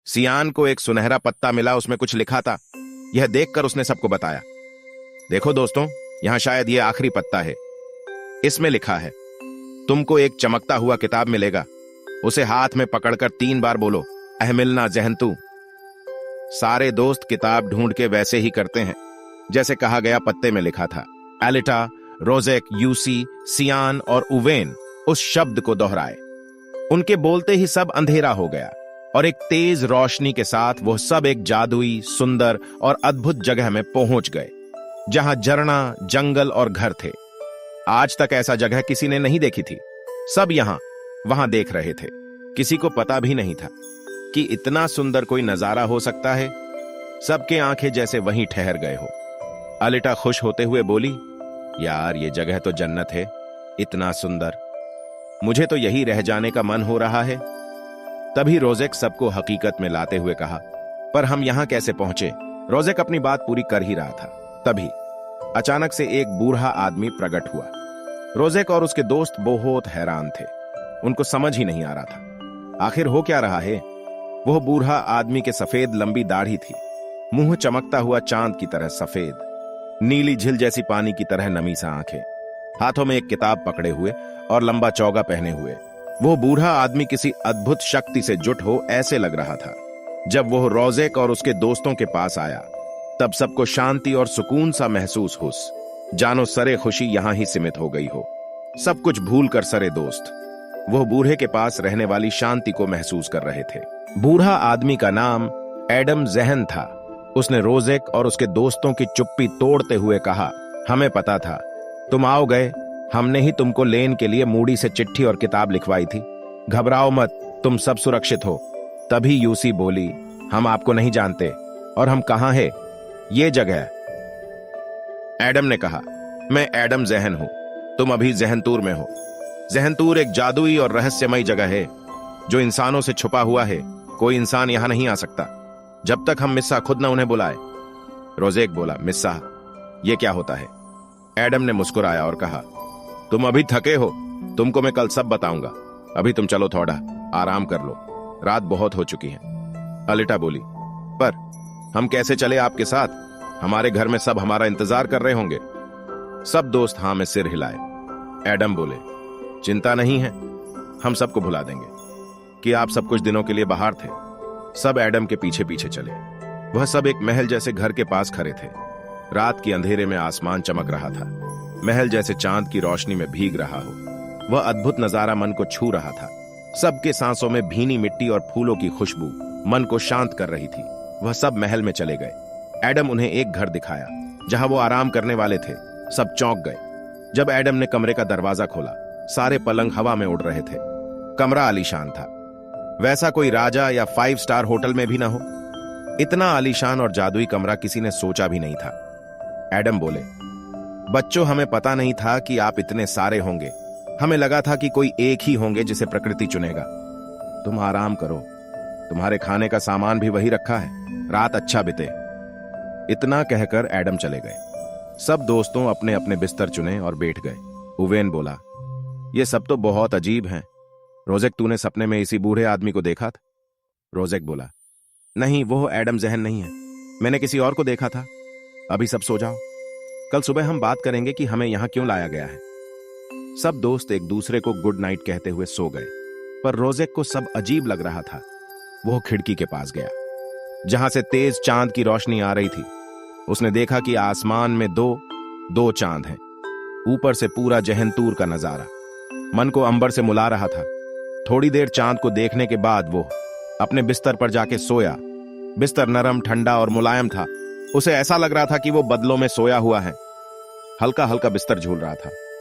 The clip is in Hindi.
सियान को एक सुनहरा पत्ता मिला, उसमें कुछ लिखा था। यह देखकर उसने सबको बताया, देखो दोस्तों, यहां शायद यह आखिरी पत्ता है। इसमें लिखा है, तुमको एक चमकता हुआ किताब मिलेगा, उसे हाथ में पकड़कर 3 बार बोलो, अहमिलना जहन्तु। सारे दोस्त किताब ढूंढ के वैसे ही करते हैं जैसे कहा गया पत्ते में लिखा था। एलिटा, रोजेक, यूसी, सियान और उवेन उस शब्द को दोहराए। उनके बोलते ही सब अंधेरा हो गया और एक तेज रोशनी के साथ वो सब एक जादुई, सुंदर और अद्भुत जगह में पहुंच गए, जहां झरना, जंगल और घर थे। आज तक ऐसा जगह किसी ने नहीं देखी थी। सब यहां वहां देख रहे थे। किसी को पता भी नहीं था कि इतना सुंदर कोई नजारा हो सकता है। सबके आंखें जैसे वहीं ठहर गए हो। अलिटा खुश होते हुए बोली, यार ये जगह तो जन्नत है, इतना सुंदर, मुझे तो यही रह जाने का मन हो रहा है। तभी रोजेक सबको हकीकत में लाते हुए कहा, पर हम यहां कैसे पहुंचे? रोजेक अपनी बात पूरी कर ही रहा था, तभी अचानक से एक बूढ़ा आदमी प्रकट हुआ। रोजेक और उसके दोस्त बहुत हैरान थे। उनको समझ ही नहीं आ रहा था आखिर हो क्या रहा है। वह बूढ़ा आदमी के सफेद लंबी दाढ़ी थी, मुंह चमकता हुआ चांद की तरह सफेद, नीली झील जैसी पानी की तरह नमी सा आंखें, हाथों में एक किताब पकड़े हुए और लंबा चौगा पहने हुए। वो बूढ़ा आदमी किसी अद्भुत शक्ति से जुट हो ऐसे लग रहा था। जब वह रोजेक और उसके दोस्तों के पास आया, तब सबको शांति और सुकून सा महसूस हो, जानो सरे खुशी यहां ही सीमित हो गई हो। सब कुछ भूलकर सरे दोस्त वह बूढ़े के पास रहने वाली शांति को महसूस कर रहे थे। बूढ़ा आदमी का नाम एडम जहन था। उसने रोजेक और उसके दोस्तों की चुप्पी तोड़ते हुए कहा, हमें पता था तुम आओ गए, हमने ही तुमको लेन के लिए मूडी से चिट्ठी और किताब लिखवाई थी। घबराओ मत, तुम सब सुरक्षित हो। तभी यूसी बोली, हम आपको नहीं जानते और हम कहां हैं? ये जगह। एडम ने कहा, मैं एडम जहन हूं, तुम अभी जहनतूर में हो। जहनतूर एक जादुई और रहस्यमयी जगह है जो इंसानों से छुपा हुआ है। कोई इंसान यहां नहीं आ सकता जब तक हम मिस्सा खुद न उन्हें बुलाए। रोजेक बोला, मिस्सा, यह क्या होता है? एडम ने मुस्कुराया और कहा, तुम अभी थके हो, तुमको मैं कल सब बताऊंगा। अभी तुम चलो, थोड़ा आराम कर लो, रात बहुत हो चुकी है। अलिटा बोली, पर हम कैसे चले आपके साथ? हमारे घर में सब हमारा इंतजार कर रहे होंगे। सब दोस्त हां में सिर हिलाए। एडम बोले, चिंता नहीं है, हम सबको भुला देंगे कि आप सब कुछ दिनों के लिए बाहर थे। सब एडम के पीछे पीछे चले। वह सब एक महल जैसे घर के पास खड़े थे। रात के अंधेरे में आसमान चमक रहा था, महल जैसे चांद की रोशनी में भीग रहा हो। वह अद्भुत नजारा मन को छू रहा था। सबके सांसों में भीनी मिट्टी और फूलों की खुशबू मन को शांत कर रही थी। वह सब महल में चले गए। एडम उन्हें एक घर दिखाया जहां वो आराम करने वाले थे। सब चौंक गए जब एडम ने कमरे का दरवाजा खोला। सारे पलंग हवा में उड़ रहे थे। कमरा आलीशान था, वैसा कोई राजा या 5 स्टार होटल में भी ना हो। इतना आलीशान और जादुई कमरा किसी ने सोचा भी नहीं था। एडम बोले, बच्चों, हमें पता नहीं था कि आप इतने सारे होंगे। हमें लगा था कि कोई एक ही होंगे जिसे प्रकृति चुनेगा। तुम आराम करो, तुम्हारे खाने का सामान भी वही रखा है। रात अच्छा बीते। इतना कहकर एडम चले गए। सब दोस्तों अपने अपने बिस्तर चुने और बैठ गए। उवेन बोला, ये सब तो बहुत अजीब हैं। रोजेक, तूने सपने में इसी बूढ़े आदमी को देखा था? रोजेक बोला, नहीं, वो एडम जहन नहीं है, मैंने किसी और को देखा था। अभी सब सो जाओ, कल सुबह हम बात करेंगे कि हमें यहां क्यों लाया गया है। सब दोस्त एक दूसरे को गुड नाइट कहते हुए सो गए। पर रोजेक को सब अजीब लग रहा था। वो खिड़की के पास गया जहां से तेज चांद की रोशनी आ रही थी। उसने देखा कि आसमान में दो चांद हैं। ऊपर से पूरा जहनतूर का नजारा मन को अंबर से मुला रहा था। थोड़ी देर चांद को देखने के बाद वो अपने बिस्तर पर जाके सोया। बिस्तर नरम, ठंडा और मुलायम था। उसे ऐसा लग रहा था कि वो बदलों में सोया हुआ है। हल्का हल्का बिस्तर झूल रहा था।